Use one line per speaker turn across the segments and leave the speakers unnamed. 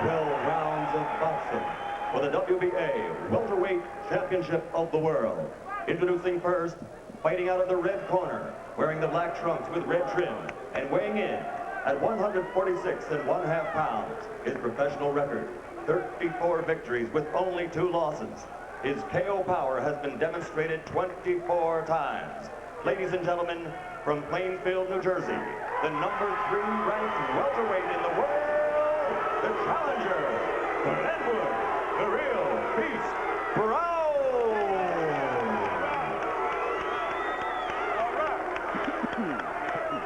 12 rounds of boxing for the WBA Welterweight Championship of the World. Introducing first, fighting out of the red corner, wearing the black trunks with red trim, and weighing in at 146 1/2 pounds. His professional record, 34 victories with only 2 losses. His KO power has been demonstrated 24 times. Ladies and gentlemen, from Plainfield, New Jersey, the #3 ranked welterweight in the world, the challenger, Glenwood, the real beast, Brown.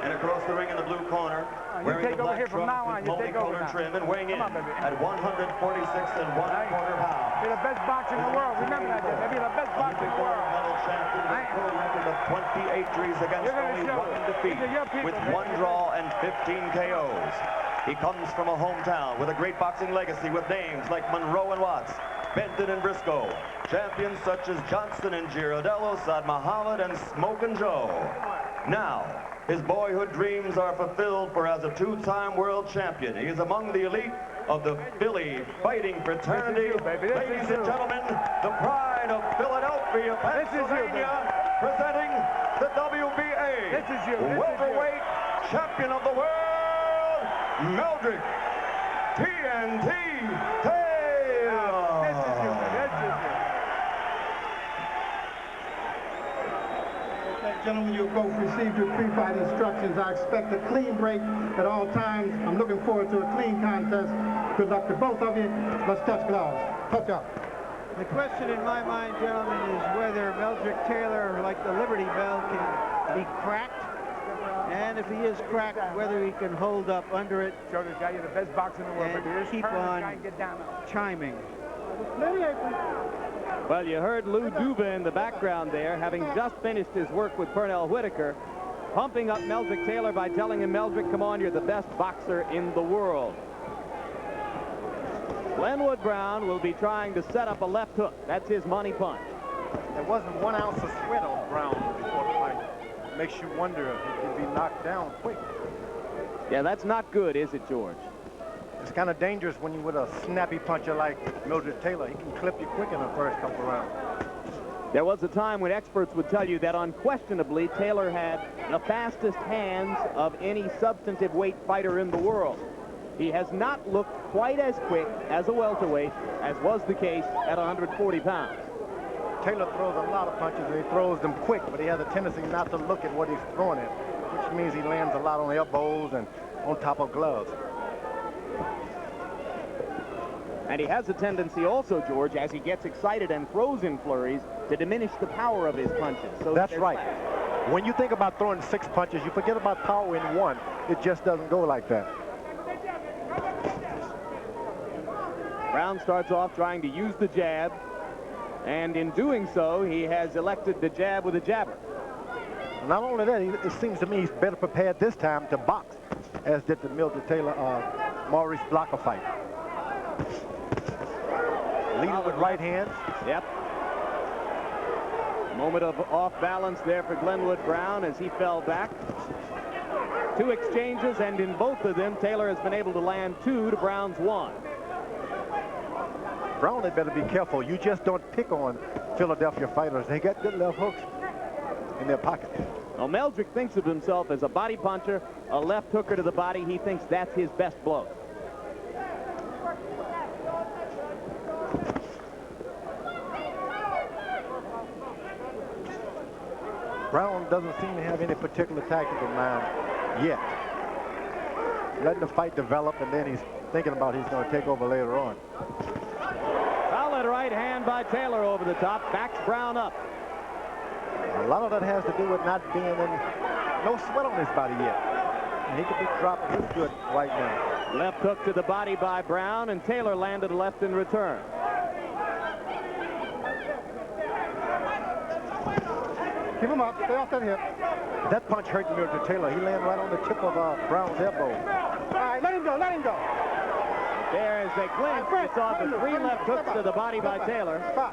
And across the ring in the blue corner, wearing the black trunk with multicolored trim and weighing in at 146 1/4 pounds.
You're the best boxer in the world. Remember that, Jim. You're the best boxer in the world.
Medal champion with a full record of 28 victories against only 1 defeat, with 1 draw and 15 KOs. He comes from a hometown with a great boxing legacy with names like Monroe and Watts, Benton and Briscoe, champions such as Johnson and Girardello, Saad Muhammad, and Smokin' Joe. Now, his boyhood dreams are fulfilled, for as a 2-time world champion, he is among the elite of the Philly fighting fraternity. Ladies and gentlemen, the pride of Philadelphia, Pennsylvania, presenting the WBA Welterweight Champion of the World, Meldrick TNT Taylor.
This is you, this is you.
Gentlemen, you both received your pre-fight instructions. I expect a clean break at all times. I'm looking forward to a clean contest. Good luck to both of you. Let's touch gloves. Touch up.
The question in my mind, gentlemen, is whether Meldrick Taylor, like the Liberty Bell, can be cracked. And if he is cracked, whether he can hold up under it.
Show this guy you're the best boxer in the world.
And keep on chiming.
Well, you heard Lou Duva in the background there, having just finished his work with Pernell Whitaker, pumping up Meldrick Taylor by telling him, Meldrick, come on, you're the best boxer in the world. Glenwood Brown will be trying to set up a left hook. That's his money punch.
There wasn't 1 ounce of sweat on Brown before the fight. Makes you wonder if he could be knocked down quick.
Yeah, that's not good, is it, George?
It's kind of dangerous when you're with a snappy puncher like Meldrick Taylor. He can clip you quick in the first couple rounds.
There was a time when experts would tell you that unquestionably Taylor had the fastest hands of any substantive weight fighter in the world. He has not looked quite as quick as a welterweight as was the case at 140 pounds.
Taylor throws a lot of punches and he throws them quick, but he has a tendency not to look at what he's throwing at, which means he lands a lot on elbows and on top of gloves.
And he has a tendency also, George, as he gets excited and throws in flurries, to diminish the power of his punches. So
that's right. When you think about throwing 6 punches, you forget about power in 1. It just doesn't go like that.
Brown starts off trying to use the jab, and in doing so, he has elected the jab with a jabber.
Not only that, it seems to me he's better prepared this time to box, as did the Meldrick Taylor Maurice Blocker fight. Leading with right hands.
Yep. Moment of off balance there for Glenwood Brown as he fell back. 2 exchanges, and in both of them, Taylor has been able to land 2 to Brown's 1.
Brown had better be careful. You just don't pick on Philadelphia fighters. They got good left hooks in their pocket.
Well, Meldrick thinks of himself as a body puncher, a left hooker to the body. He thinks that's his best blow.
Brown doesn't seem to have any particular tactical mind yet. Letting the fight develop, and then he's thinking about he's going to take over later on.
Solid right hand by Taylor over the top, backs Brown up.
A lot of that has to do with not being in no sweat on his body yet. And he could be dropped real good right now.
Left hook to the body by Brown, and Taylor landed a left in return.
Keep him up. Stay off that hip.
That punch hurt Meldrick Taylor. He landed right on the tip of Brown's elbow.
All right, let him go. Let him go.
There is a clinch. It's off the 3 left hooks to the body by Taylor.
Stop.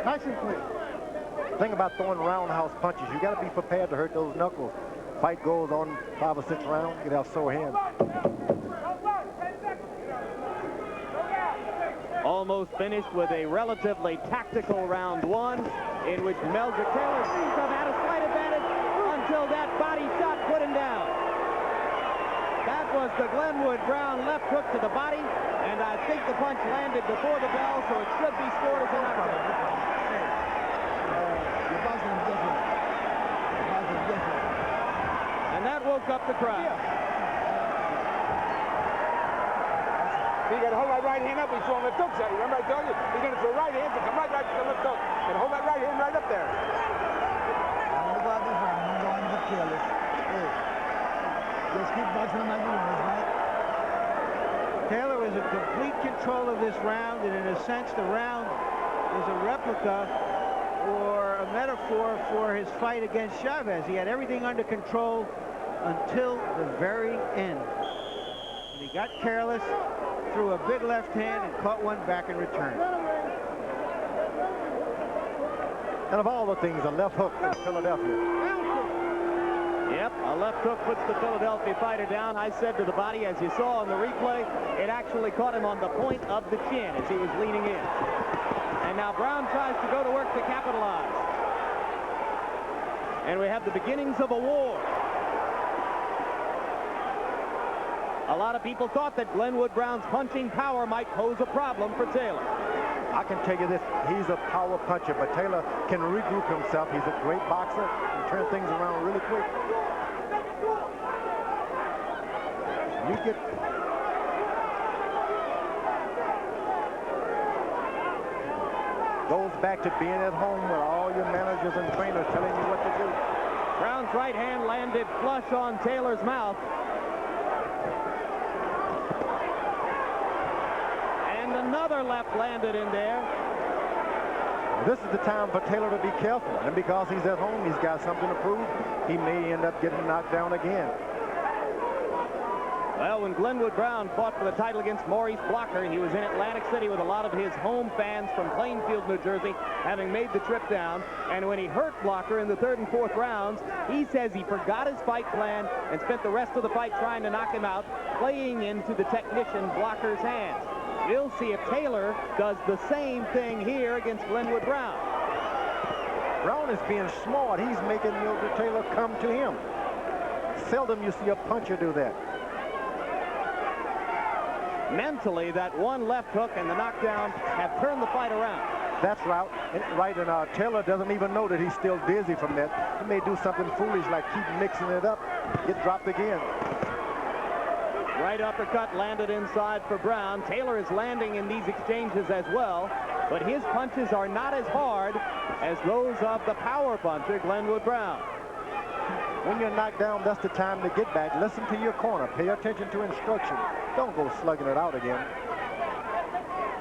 Nice and clear.
The thing about throwing roundhouse punches, you got to be prepared to hurt those knuckles. fight goes on 5 or 6 rounds, you could have sore hands.
Almost finished with a relatively tactical round 1 in which Meldrick Taylor seems to have had a slight advantage until that body shot put him down. That was the Glenwood Brown left hook to the body, and I think the punch landed before the bell, so it should be scored as a knockout. And that woke up the crowd.
You got to hold that right hand up. He's throwing the hooks at you. Remember I told you? He's going to throw right hand to come right to the left hook. And hold that right hand right up there.
Just keep boxing him like you want, right?
Taylor was in complete control of this round, and in a sense, the round is a replica or a metaphor for his fight against Chavez. He had everything under control until the very end. And he got careless, threw a big left hand, and caught one back in return.
And of all the things, a left hook in Philadelphia.
Yep, a left hook puts the Philadelphia fighter down. I said to the body, as you saw on the replay, it actually caught him on the point of the chin as he was leaning in. And now Brown tries to go to work to capitalize. And we have the beginnings of a war. A lot of people thought that Glenwood Brown's punching power might pose a problem for Taylor.
I can tell you this, he's a power puncher, but Taylor can regroup himself. He's a great boxer and turn things around really quick. You get... Goes back to being at home where all your managers and trainers telling you what to do.
Brown's right hand landed flush on Taylor's mouth. Another left landed in there.
This is the time for Taylor to be careful, and because he's at home, he's got something to prove. He may end up getting knocked down again.
Well, when Glenwood Brown fought for the title against Maurice Blocker, he was in Atlantic City with a lot of his home fans from Plainfield, New Jersey, having made the trip down. And when he hurt Blocker in the 3rd and 4th rounds, he says he forgot his fight plan and spent the rest of the fight trying to knock him out, playing into the technician Blocker's hands. We'll see if Taylor does the same thing here against Glenwood Brown.
Brown is being smart. He's making Meldrick Taylor come to him. Seldom you see a puncher do that.
Mentally, that one left hook and the knockdown have turned the fight around.
That's right. And Taylor doesn't even know that he's still dizzy from that. He may do something foolish like keep mixing it up, get dropped again.
Right uppercut landed inside for Brown. Taylor is landing in these exchanges as well, but his punches are not as hard as those of the power puncher, Glenwood Brown.
When you're knocked down, that's the time to get back. Listen to your corner. Pay attention to instruction. Don't go slugging it out again.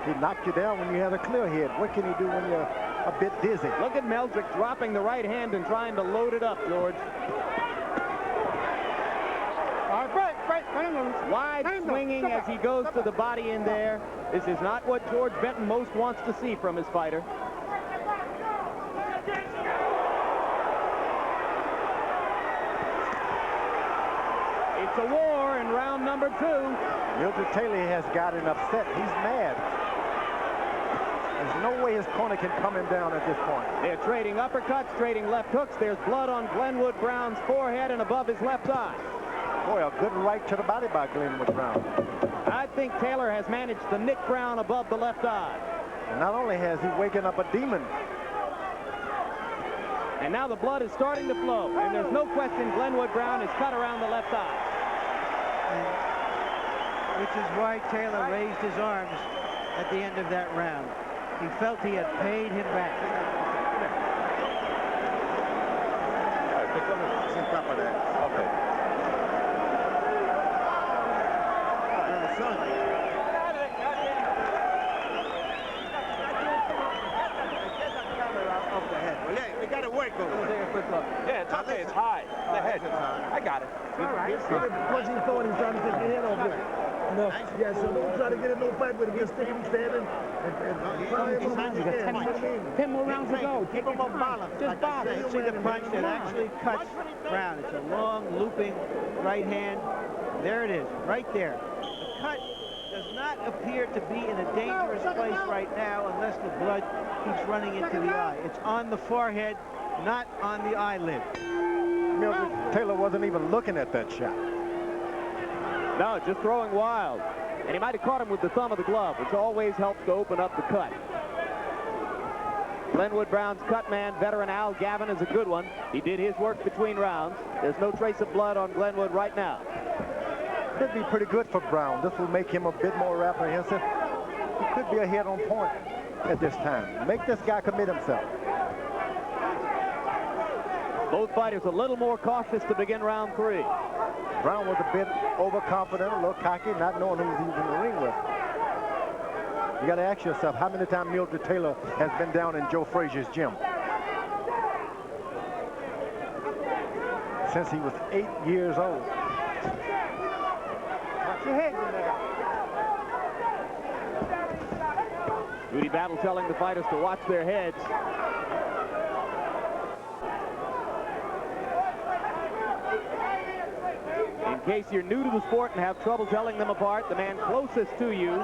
He knocked you down when you had a clear head. What can he do when you're a bit dizzy?
Look at Meldrick dropping the right hand and trying to load it up, George. Wide swinging as he goes to the body in there. This is not what George Benton most wants to see from his fighter. It's a war in round number 2.
Meldrick Taylor has gotten upset. He's mad. There's no way his corner can come him down at this point.
They're trading uppercuts, trading left hooks. There's blood on Glenwood Brown's forehead and above his left eye.
Boy, a good right to the body by Glenwood Brown.
I think Taylor has managed to nick Brown above the left eye.
And not only has he waken up a demon.
And now the blood is starting to flow. And there's no question Glenwood Brown is cut around the left eye.
Which is why Taylor raised his arms at the end of that round. He felt he had paid him back.
Okay.
We got to work over there. with the... Yeah, it's okay. It's high. The head. I got it.
All right. Punching forward, he's trying to take your head off it. No. Yeah, so don't try to get in no fight with him. Just stick him standing.
You got 10 more rounds to go. Take him up balance. Just balance.
See the punch that actually cuts Brown. It's a long, looping right hand. There it is, right there. The cut does not appear to be in a dangerous place right now unless the blood keeps running into the eye. It's on the forehead, not on the eyelid.
Meldrick Taylor wasn't even looking at that shot.
No, just throwing wild. And he might have caught him with the thumb of the glove, which always helps to open up the cut. Glenwood Brown's cut man, veteran Al Gavin, is a good one. He did his work between rounds. There's no trace of blood on Glenwood right now.
Could be pretty good for Brown. This will make him a bit more apprehensive. He could be a hit on point at this time. Make this guy commit himself.
Both fighters a little more cautious to begin round 3.
Brown was a bit overconfident, a little cocky, not knowing who he was in the ring with. You got to ask yourself, how many times Meldrick Taylor has been down in Joe Frazier's gym? Since he was 8 years old. Watch your head in there.
Rudy Battle telling the fighters to watch their heads. In case you're new to the sport and have trouble telling them apart, the man closest to you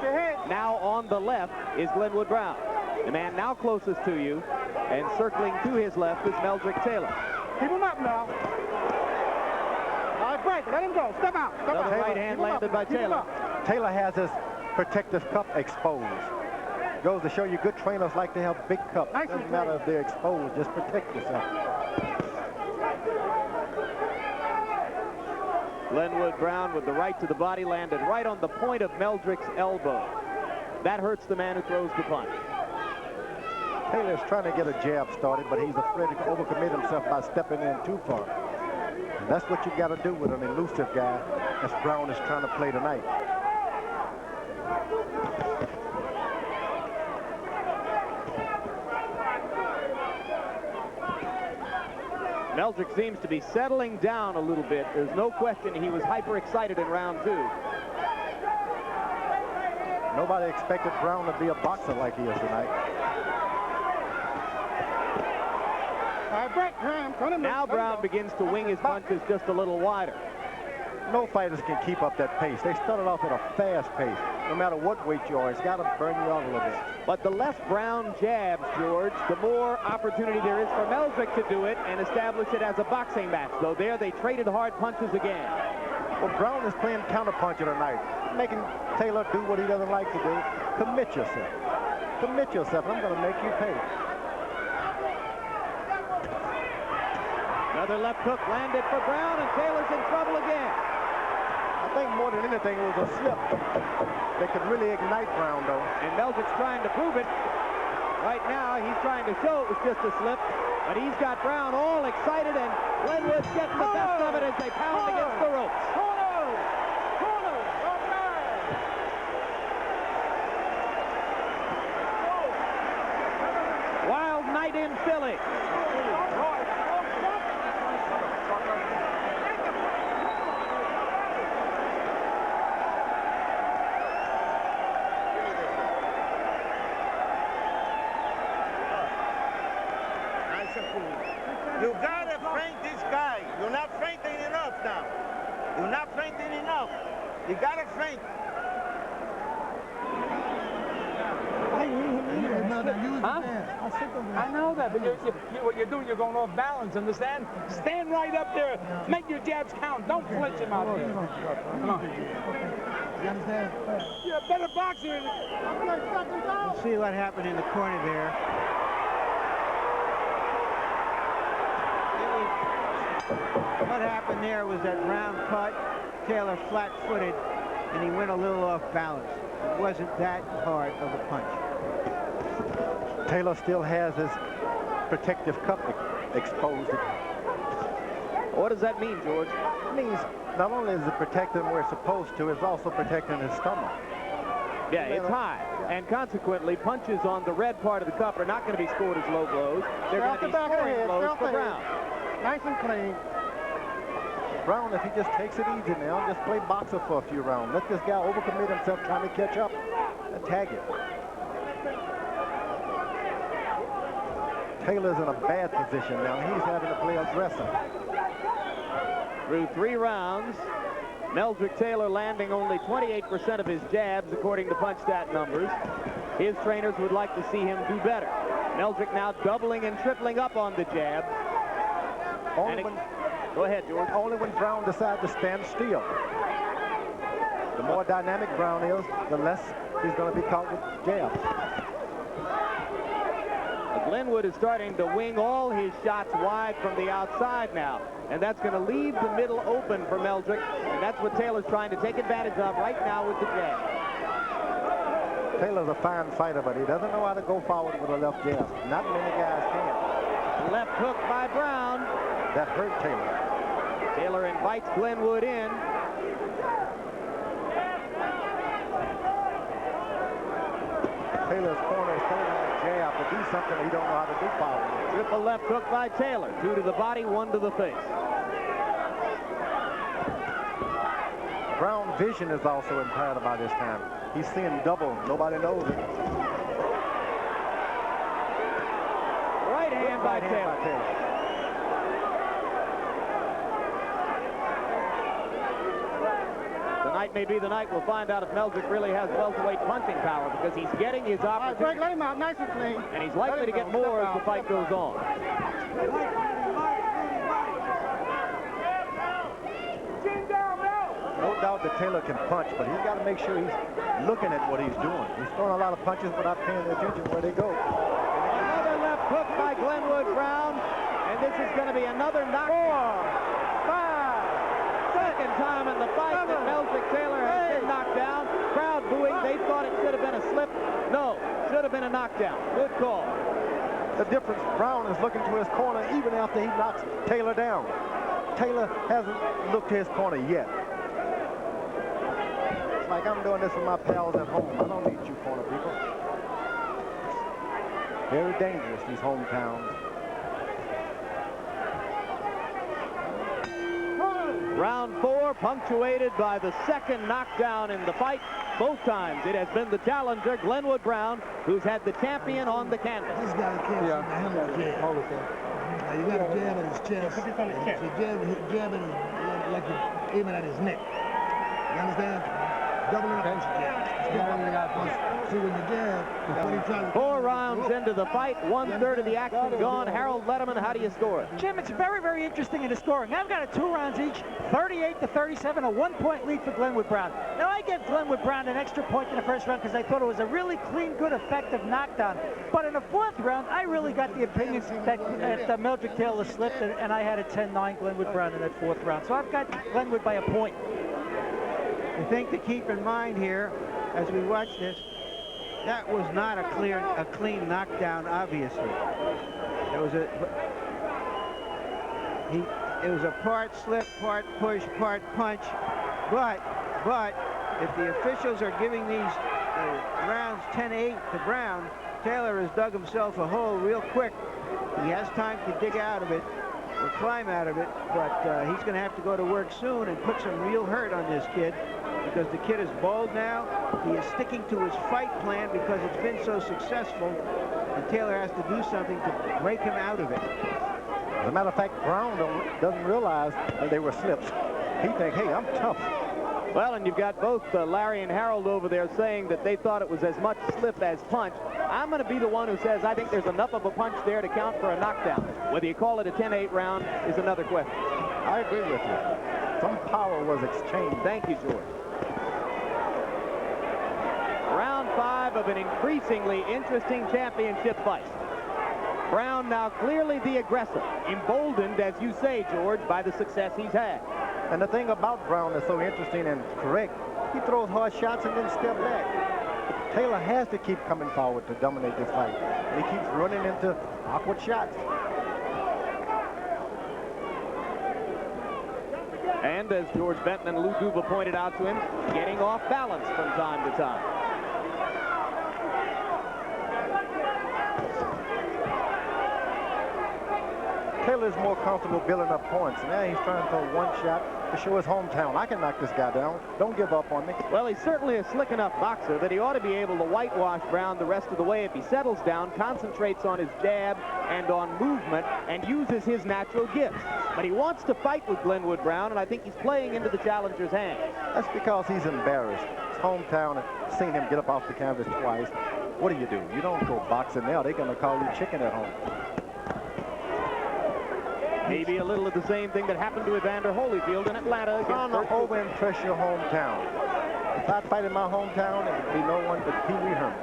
now on the left is Glenwood Brown. The man now closest to you and circling to his left is Meldrick Taylor.
Keep him up now. All right, break. Let him go. Step out. Step
Another
out.
right hand landed by Taylor.
Taylor has his protective cup exposed. Goes to show you good trainers like to have big cups. Doesn't matter if they're exposed, just protect yourself.
Glenwood Brown with the right to the body landed right on the point of Meldrick's elbow. That hurts the man who throws the punch.
Taylor's trying to get a jab started, but he's afraid to overcommit himself by stepping in too far. And that's what you got to do with an elusive guy as Brown is trying to play tonight.
Meldrick seems to be settling down a little bit. There's no question he was hyper excited in round 2.
Nobody expected Brown to be a boxer like he is tonight.
Now Brown begins to wing his punches just a little wider.
No fighters can keep up that pace. They started off at a fast pace. No matter what weight you are, it's got to burn you out a little bit.
But the less Brown jabs, George, the more opportunity there is for Meldrick to do it and establish it as a boxing match. Though there they traded hard punches again.
Well, Brown is playing counterpuncher tonight, making Taylor do what he doesn't like to do. Commit yourself. Commit yourself. I'm going to make you pay.
Another left hook landed for Brown, and Taylor's in trouble again.
I think more than anything it was a slip that could really ignite Brown, though.
And Meldrick's trying to prove it. Right now, he's trying to show it was just a slip, but he's got Brown all excited, and Glenwood's getting the best of it as they pound against the ropes. Wild night in Philly.
You gotta feint this guy. You're not feinting enough now. You're not feinting enough. You gotta feint.
Huh? I know that, but what you're doing, you're going off balance, understand? Stand right up there. Make your jabs count. Don't flinch him out there. Come on. You understand? You're a better boxer.
Let's see what happened in the corner there. What happened there was that round cut, Taylor flat-footed, and he went a little off balance. It wasn't that hard of a punch.
Taylor still has his protective cup exposed.
What does that mean, George?
It means not only is it protecting where it's supposed to, it's also protecting his stomach.
Yeah, it's high. And consequently, punches on the red part of the cup are not going to be scored as low blows. They're going to be scoring blows for Brown.
Nice and clean.
Brown, if he just takes it easy now, just play boxer for a few rounds. Let this guy overcommit himself trying to catch up and tag it. Taylor's in a bad position now. He's having to play aggressive.
Through 3 rounds, Meldrick Taylor landing only 28% of his jabs, according to punch stat numbers. His trainers would like to see him do better. Meldrick now doubling and tripling up on the jab. Go ahead, George.
Only when Brown decides to stand still. The more dynamic Brown is, the less he's going to be caught with jabs.
Glenwood is starting to wing all his shots wide from the outside now, and that's going to leave the middle open for Meldrick, and that's what Taylor's trying to take advantage of right now with the jab.
Taylor's a fine fighter, but he doesn't know how to go forward with a left jab. Not many guys can.
Left hook by Brown.
That hurt Taylor.
Taylor invites Glenwood in.
Taylor's corner is holding the jab to do something he don't know how to do forward.
Triple left hook by Taylor. 2 to the body, 1 to the face.
Brown's vision is also impaired by this time. He's seeing double. Nobody knows it.
Right hand by Taylor. Tonight may be the night we'll find out if Meldrick really has welterweight punching power, because he's getting his opportunity.
Greg, let him out nice and clean.
And he's likely to get more as the fight goes on.
No doubt that Taylor can punch, but he's got to make sure he's looking at what he's doing. He's throwing a lot of punches without paying attention where they go.
Another left hook by Glenwood Brown, and this is going to be another knockout. 4, 5. Second time in the fight that Meldrick Taylor has been knocked down. Crowd booing. They thought it should have been a slip. No, should have been a knockdown. Good call.
The difference, Brown is looking to his corner even after he knocks Taylor down. Taylor hasn't looked to his corner yet. It's like I'm doing this with my pals at home. I don't need you corner people. Very dangerous, these hometowns.
Round 4 punctuated by the second knockdown in the fight. Both times it has been the challenger, Glenwood Brown, who's had the champion on the canvas.
This guy can't see the handle jab. Now you got a jab at his chest. You jab at his, like you're aiming at his neck. You understand? Doubling up his jab. See when you jab, when he tries to...
4 rounds into the fight, 1/3 of the action gone. Harold Letterman, how do you score it?
Jim, it's very, very interesting in the scoring. I've got it 2 rounds each, 38-37, a 1-point lead for Glenwood Brown. Now, I gave Glenwood Brown an extra point in the first round because I thought it was a really clean, good, effective knockdown. But in the 4th round, I really got the opinion that Meldrick Taylor slipped, and I had a 10-9 Glenwood Brown in that 4th round. So I've got Glenwood by a point.
The thing to keep in mind here, as we watch this, that was not a clean knockdown, obviously. It was a part slip, part push, part punch. But if the officials are giving these rounds 10-8 to Brown, Taylor has dug himself a hole real quick. He has time to dig out of it or climb out of it, but he's going to have to go to work soon and put some real hurt on this kid, because the kid is bald now. He is sticking to his fight plan because it's been so successful, and Taylor has to do something to break him out of it.
As a matter of fact, Brown doesn't realize that they were slips. He thinks, hey, I'm tough.
Well, and you've got both Larry and Harold over there saying that they thought it was as much slip as punch. I'm going to be the one who says I think there's enough of a punch there to count for a knockdown. Whether you call it a 10-8 round is another question.
I agree with you. Some power was exchanged.
Thank you, George. Round 5 of an increasingly interesting championship fight. Brown now clearly the aggressor, emboldened, as you say, George, by the success he's had.
And the thing about Brown that's so interesting and correct, he throws hard shots and then step back. Taylor has to keep coming forward to dominate this fight. And he keeps running into awkward shots.
And as George Benton and Lou Duva pointed out to him, getting off balance from time to time.
Taylor's more comfortable building up points. Now he's trying to throw one shot to show his hometown. I can knock this guy down. Don't give up on me.
Well, he's certainly a slick enough boxer that he ought to be able to whitewash Brown the rest of the way if he settles down, concentrates on his jab and on movement, and uses his natural gifts. But he wants to fight with Glenwood Brown, and I think he's playing into the challenger's hand.
That's because he's embarrassed. His hometown has seen him get up off the canvas twice. What do? You don't go boxing now. They're going to call you chicken at home.
Maybe a little of the same thing that happened to Evander Holyfield in Atlanta.
Trying to over-impress your hometown. If I'd fight in my hometown, it would be no one but Pee Wee Herman.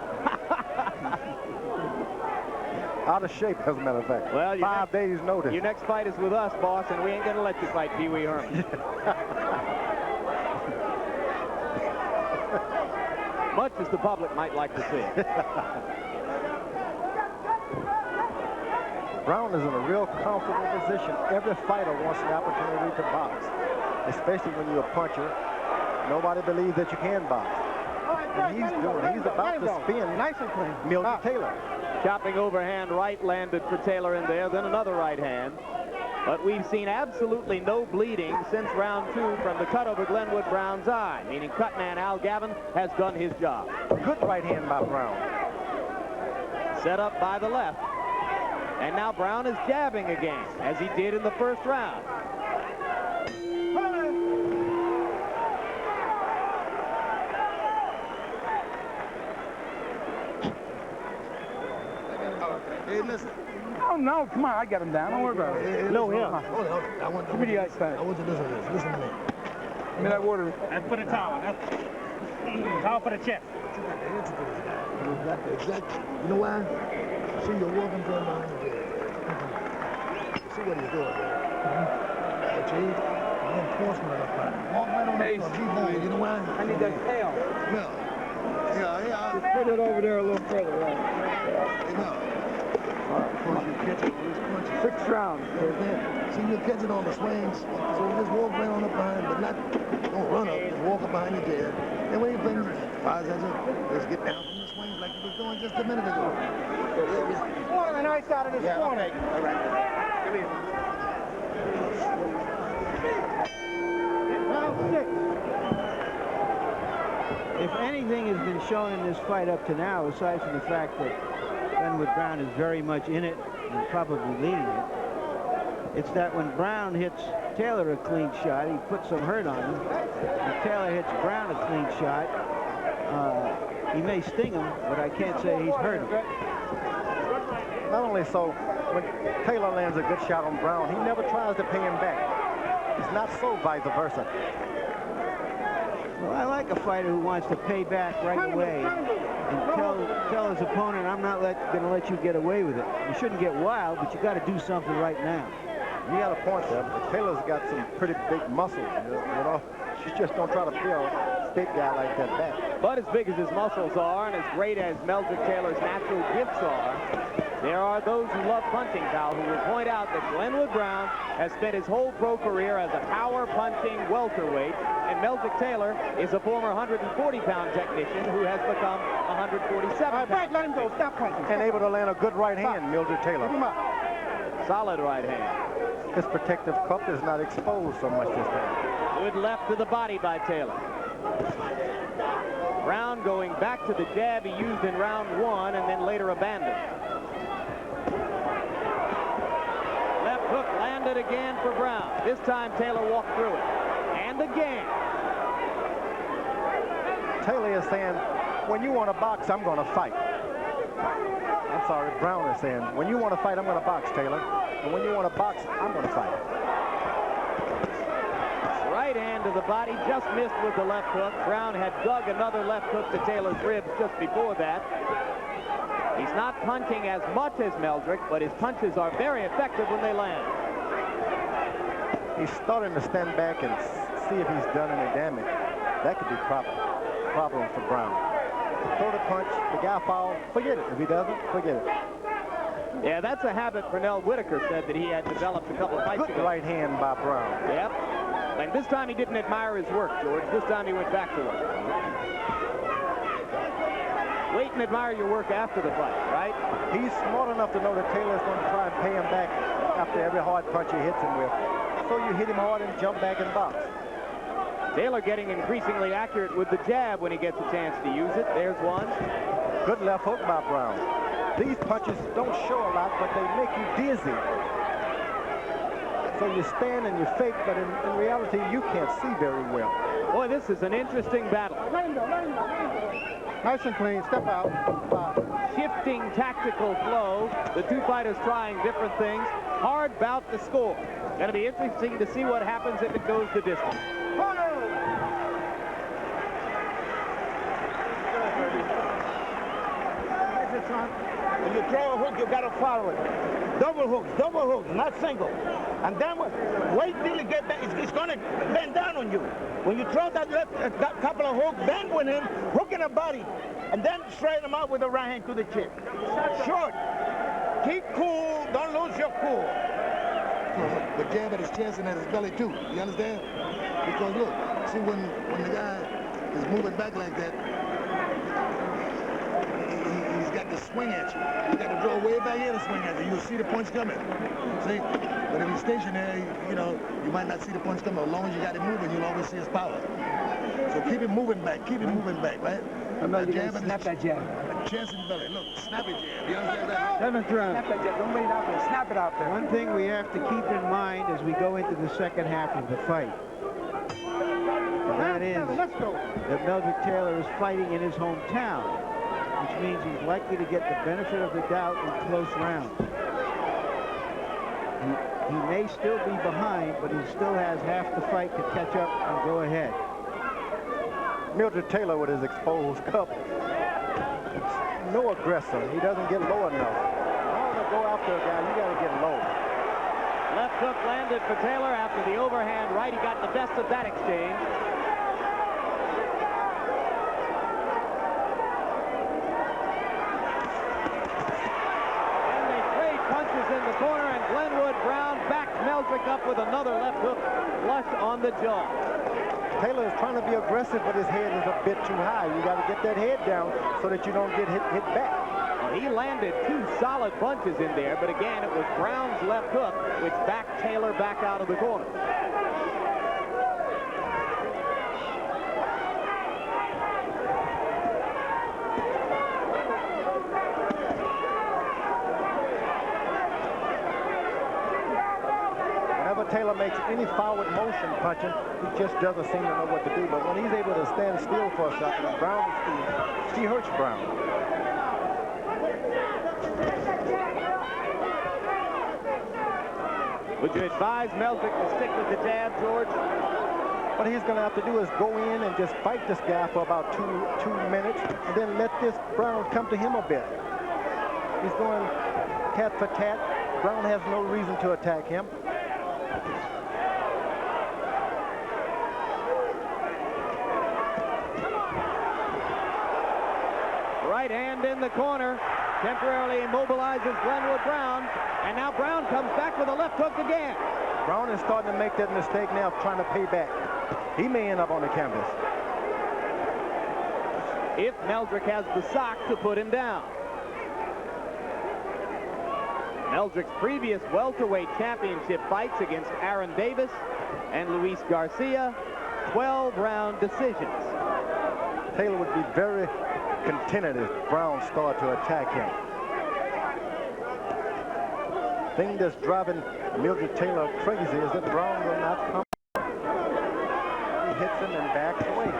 Out of shape, as a matter of fact.
Well,
5 days notice.
Your next fight is with us, boss, and we ain't going to let you fight Pee Wee Herman. Much as the public might like to see.
Brown is in a real comfortable position. Every fighter wants the opportunity to box, especially when you're a puncher. Nobody believes that you can box. And he's about to spin
Nice and clean.
Meldrick Taylor.
Chopping overhand right landed for Taylor in there, then another right hand. But we've seen absolutely no bleeding since round 2 from the cut over Glenwood Brown's eye, meaning cutman Al Gavin has done his job.
Good right hand by Brown.
Set up by the left. And now Brown is jabbing again, as he did in the first round.
Hey, listen.
Oh, no, come on, I got him down. Don't worry about it.
No, yeah. Hold on. I want
Give me the ice pack.
I want you to listen to this. Listen to me.
Give me that water.
That's for the towel. That's towel for the chest.
Exactly. You know why? See, you're walking from behind the jail. See what he's doing there. But see, reinforcement of the fight. Walk right on the floor. You know why?
I need that tail.
No. Yeah.
Just put it over there a little further, right?
No. Of course, you catch it with his punches.
6th round.
See, you catch it on the swings. So you just walk right on up behind, but don't run up. Just walk up behind your jail. And when you finish, just get down from the swings like you was doing just a minute ago.
Water and ice out of this corner.
Okay. All right. Come here.
Round 6.
If anything has been shown in this fight up to now, aside from the fact that Glenwood Brown is very much in it and probably leading it, it's that when Brown hits Taylor a clean shot, he puts some hurt on him. When Taylor hits Brown a clean shot, he may sting him, but I can't say he's hurt him.
Not only so, when Taylor lands a good shot on Brown, he never tries to pay him back. It's not so vice versa.
Well, I like a fighter who wants to pay back right away and tell his opponent, I'm not going to let you get away with it. You shouldn't get wild, but you got to do something right now.
You got a point there, but Taylor's got some pretty big muscles, you know. She just don't try to peel a big guy like that back.
But as big as his muscles are, and as great as Meldrick Taylor's natural gifts are, there are those who love punching, pal, who will point out that Glenwood Brown has spent his whole pro career as a power-punching welterweight, and Meldrick Taylor is a former 140-pound technician who has become 147.
Frank, let him go. Stop punching.
And able to land a good right hand, Meldrick Taylor.
Solid right hand.
His protective cup is not exposed so much this time.
Good left to the body by Taylor. Brown going back to the jab he used in round 1 and then later abandoned. Left hook landed again for Brown. This time Taylor walked through it. And again.
Taylor is saying, when you want to box, I'm going to fight. I'm sorry, Brown is saying, when you want to fight, I'm going to box, Taylor. And when you want to box, I'm going to fight.
Right hand to the body, just missed with the left hook. Brown had dug another left hook to Taylor's ribs just before that. He's not punching as much as Meldrick, but his punches are very effective when they land.
He's starting to stand back and see if he's done any damage. That could be a problem for Brown. Throw the punch, the guy falls, forget it. If he doesn't, forget it.
Yeah, that's a habit Pernell Whitaker said that he had developed a couple of fights
Good
ago.
right hand by Brown.
Yep. And this time he didn't admire his work, George. This time he went back to it. Wait and admire your work after the fight, right?
He's smart enough to know that Taylor's going to try and pay him back after every hard punch he hits him with. So you hit him hard and jump back in the box.
Taylor getting increasingly accurate with the jab when he gets a chance to use it. There's one.
Good left hook by Brown. These punches don't show a lot, but they make you dizzy. So you stand and you fake, but in reality, you can't see very well.
Boy, this is an interesting battle.
Nice and clean. Step out.
Shifting tactical flow. The two fighters trying different things. Hard bout to score. Going to be interesting to see what happens if it goes the distance.
When you throw a hook, you got to follow it. Double hooks, not single. And then wait till it gets back. It's going to bend down on you. When you throw that couple of hooks, bend with him, hook in the body, and then straighten him out with the right hand to the chin. Short. Keep cool. Don't lose your cool.
But jab at his chest and at his belly too. You understand? Because look, see when the guy is moving back like that, he's got to swing at you. You got to draw way back in and swing at you. You'll see the punch coming. See? But if he's stationary, you know, you might not see the punch coming. As long as you got it moving, you'll always see his power. So keep it moving back. Keep it moving back, right?
Snap that jab.
Chest and belly. Look, snap it jab. You understand that?
7th round.
Snap that jab. Don't wait out there. Snap it out there.
One thing we have to keep in mind as we go into the second half of the fight, and that is that Meldrick Taylor is fighting in his hometown, which means he's likely to get the benefit of the doubt in close rounds. He may still be behind, but he still has half the fight to catch up and go ahead.
Meldrick Taylor with his exposed cup. No aggressor. He doesn't get low enough. I want to go after a guy, you got to get low.
Left hook landed for Taylor after the overhand right. He got the best of that exchange. And they trade punches in the corner, and Glenwood Brown backs Meldrick up with another left hook flush on the jaw.
Taylor is trying to be aggressive, but his head is a bit too high. You got to get that head down so that you don't get hit back.
Well, he landed two solid punches in there, but again, it was Brown's left hook which backed Taylor back out of the corner.
Taylor makes any forward motion punching, he just doesn't seem to know what to do. But when he's able to stand still for a shot, and Brown is he hurts Brown.
Would you advise Meldrick to stick with the jab, George?
What he's going to have to do is go in and just fight this guy for about two minutes, and then let this Brown come to him a bit. He's going tat for tat. Brown has no reason to attack him.
Right hand in the corner, temporarily immobilizes Glenwood Brown, and now Brown comes back with a left hook again.
Brown is starting to make that mistake now of trying to pay back. He may end up on the canvas.
If Meldrick has the sock to put him down. Meldrick's previous welterweight championship fights against Aaron Davis and Luis Garcia, 12-round decisions.
Taylor would be very contented if Brown started to attack him. Thing that's driving Meldrick Taylor crazy is that Brown will not come. He hits him and backs away.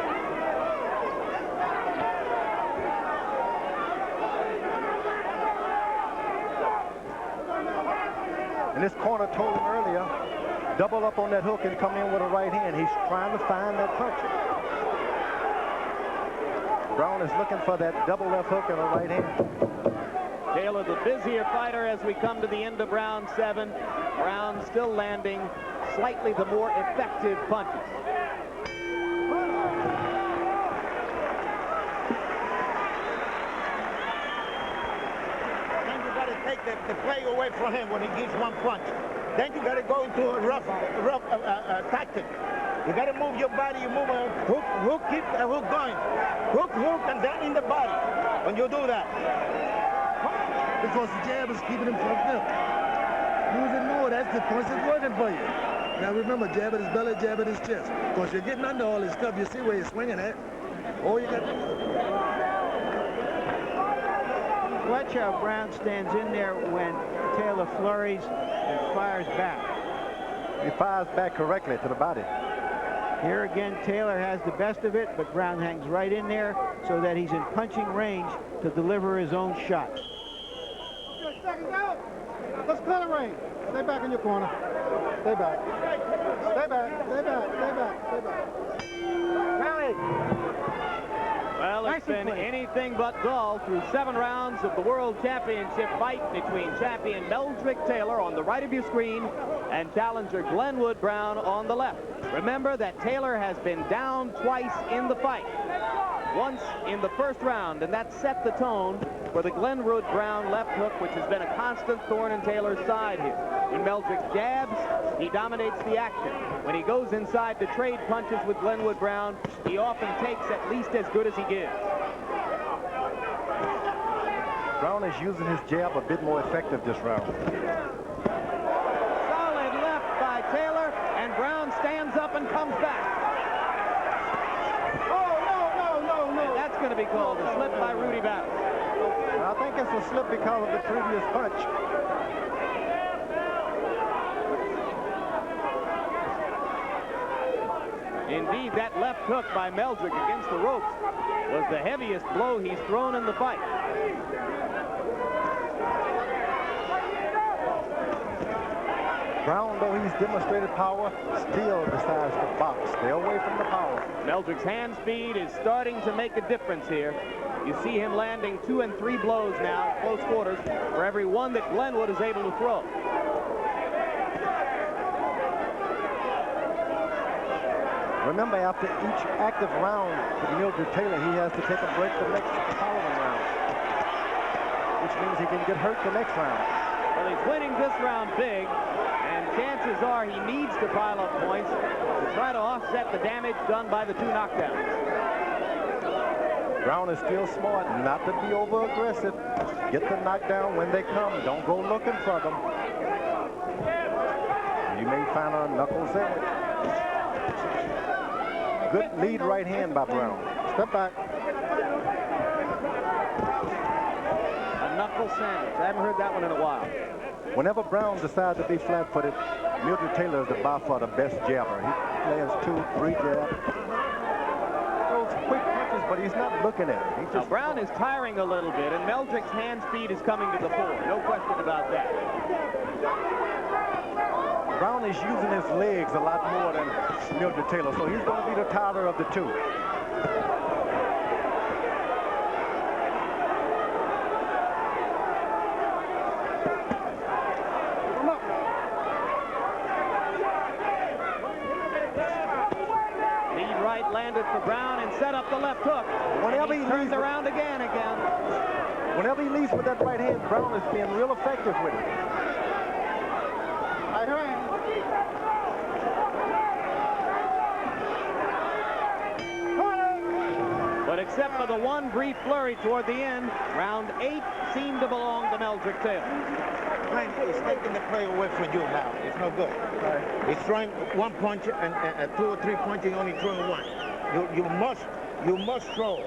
And this corner told him earlier, double up on that hook and come in with a right hand. He's trying to find that punch. Brown is looking for that double left hook and a right hand.
Taylor, the busier fighter as we come to the end of round 7. Brown still landing slightly the more effective punches.
Then you got to take the play away from him when he gives one punch. Then you got to go into a rough tactic. You got to move your body. You move a hook, keep the hook going. Hook, and then in the body. When you do that.
Because the jab is keeping him from him. Use it more. That's the punch that's working for you. Now remember, jab at his belly, jab at his chest. Of course, you're getting under all this stuff. You see where you're swinging at. All you got to do.
Watch how Brown stands in there when Taylor flurries and fires back.
He fires back correctly to the body.
Here again, Taylor has the best of it, but Brown hangs right in there so that he's in punching range to deliver his own shot.
6 seconds out. Let's clear the ring. Stay back in your corner. Stay back. Stay back. Stay back. Stay back. Stay back.
Rally.
Well, it's been anything but dull through 7 rounds of the World Championship fight between champion Meldrick Taylor on the right of your screen and challenger Glenwood Brown on the left. Remember that Taylor has been down twice in the fight. Once in the first round, and that set the tone for the Glenwood Brown left hook, which has been a constant thorn in Taylor's side here. When Meldrick jabs, he dominates the action. When he goes inside to trade punches with Glenwood Brown, he often takes at least as good as he gives.
Brown is using his jab a bit more effective this round.
Solid left by Taylor, and Brown stands up and comes back. And that's going to be called a slip by Rudy Battle.
I think it's a slip because of the previous punch.
Indeed, that left hook by Meldrick against the ropes was the heaviest blow he's thrown in the fight.
Brown, though he's demonstrated power, still decides to box. Stay away from the power.
Meldrick's hand speed is starting to make a difference here. You see him landing 2 and 3 blows now at close quarters for every one that Glenwood is able to throw.
Remember, after each active round with Meldrick Taylor, he has to take a break the following round, which means he can get hurt the next round.
Well, he's winning this round big, and chances are he needs to pile up points to try to offset the damage done by the 2 knockdowns.
Brown is still smart not to be over-aggressive. Get the knockdown when they come. Don't go looking for them. You may find a knuckle sandwich. Good lead right hand by Brown. Step back.
A knuckle sandwich. I haven't heard that one in a while.
Whenever Brown decides to be flat-footed, Meldrick Taylor is by far the best jabber. He lands 2, 3 jabs. Those quick punches, but he's not looking at it.
Now, Brown is tiring a little bit, and Meldrick's hand speed is coming to the fore. No question about that.
Brown is using his legs a lot more than Meldrick Taylor, so he's going to be the tighter of the 2.
Lead right landed for Brown and set up the left hook.
Whenever he
turns
leads
around again.
Whenever he leads with that right hand, Brown is being real effective with it.
But except for the one brief flurry toward the end, round 8 seemed to belong to Meldrick Taylor.
He's taking the play away from you now. It's no good. He's throwing 1 punch and 2 or 3 punches, only throwing 1. You must throw.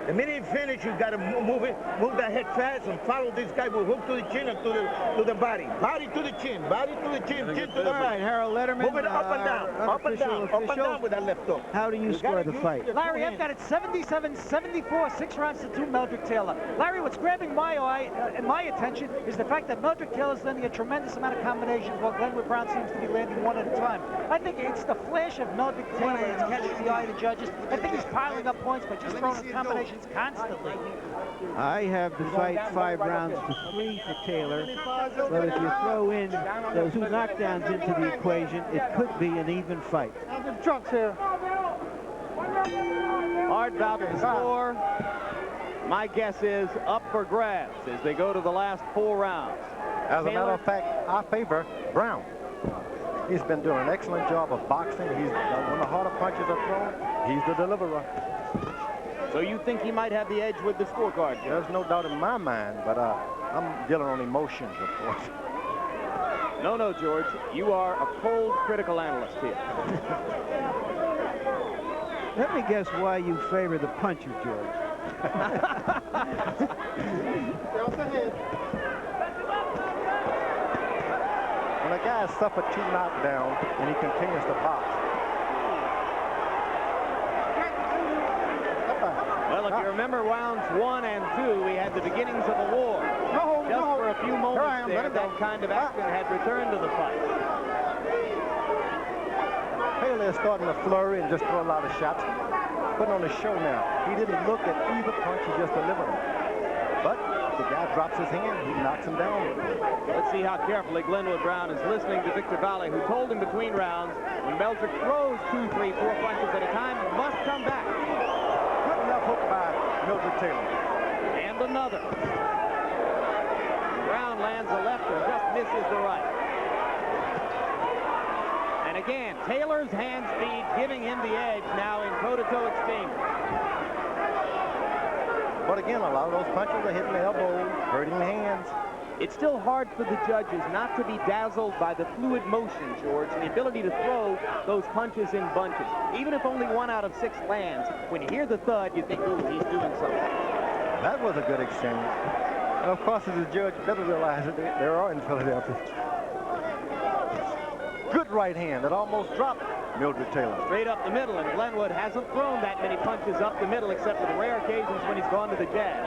The minute you finish, you got to move that head fast and follow this guy with hook to the chin and to the body. Body to the chin, body to the chin, chin to the body.
All right, Harold Letterman.
Move it up and down, up and down with that left hook.
How do you score the fight?
Larry, I've got it 77-74, 6 rounds to 2, Meldrick Taylor. Larry, what's grabbing my eye and my attention is the fact that Meldrick Taylor's landing a tremendous amount of combinations while Glenwood Brown seems to be landing 1 at a time. I think it's the flash of Meldrick Taylor that's catching the eye of the judges. I think he's piling up points by just throwing his combinations constantly.
I have the fight 5 rounds to 3 for Taylor, but if you throw in those 2 knockdowns into the equation, it could be an even fight.
Trucks here.
Hard bout to score. My guess is up for grabs as they go to the last 4 rounds.
As a matter of fact, I favor Brown. He's been doing an excellent job of boxing. When the harder punches are thrown, he's the deliverer.
So you think he might have the edge with the scorecard?
There's no doubt in my mind, but I'm dealing on emotions, of course.
No, no, George. You are a cold, critical analyst here.
Let me guess why you favor the puncher, George.
When a guy has suffered 2 knockdowns and he continues to box.
Well, if you remember rounds 1 and 2, we had the beginnings of a war. Just for a few moments there, that kind of action had returned to the fight.
Taylor is starting to flurry and just throw a lot of shots. Putting on a show now. He didn't look at either punch, he just delivered them. But the guy drops his hand, he knocks him down.
Let's see how carefully Glenwood Brown is listening to Victor Valley, who told him between rounds, when Meldrick throws 2, 3, 4 punches at a time, he must come back.
Good enough hook by Meldrick Taylor.
And another. Brown lands a left and just misses the right. And again, Taylor's hand speed giving him the edge now in toe-to-toe exchange.
But again, a lot of those punches are hitting the elbow, hurting the hands.
It's still hard for the judges not to be dazzled by the fluid motion, George, and the ability to throw those punches in bunches. Even if only 1 out of 6 lands, when you hear the thud, you think, ooh, he's doing something.
That was a good exchange. And of course, as the judge better realizes there are in Philadelphia. Good right hand that almost dropped Meldrick Taylor.
Straight up the middle, and Glenwood hasn't thrown that many punches up the middle except for the rare occasions when he's gone to the jab.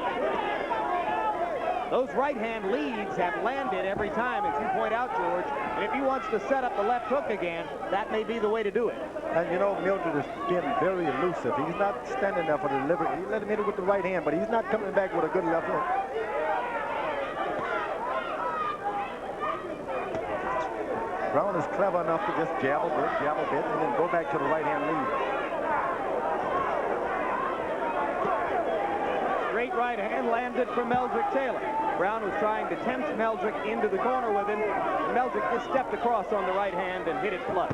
Those right-hand leads have landed every time, as you point out, George. And if he wants to set up the left hook again, that may be the way to do it.
And you know, Meldrick has been very elusive. He's not standing there for the delivery. He let him hit it with the right hand, but he's not coming back with a good left hook. Brown is clever enough to just jab a bit, and then go back to the right-hand lead.
Great right hand landed from Meldrick Taylor. Brown was trying to tempt Meldrick into the corner with him. Meldrick just stepped across on the right hand and hit it flush.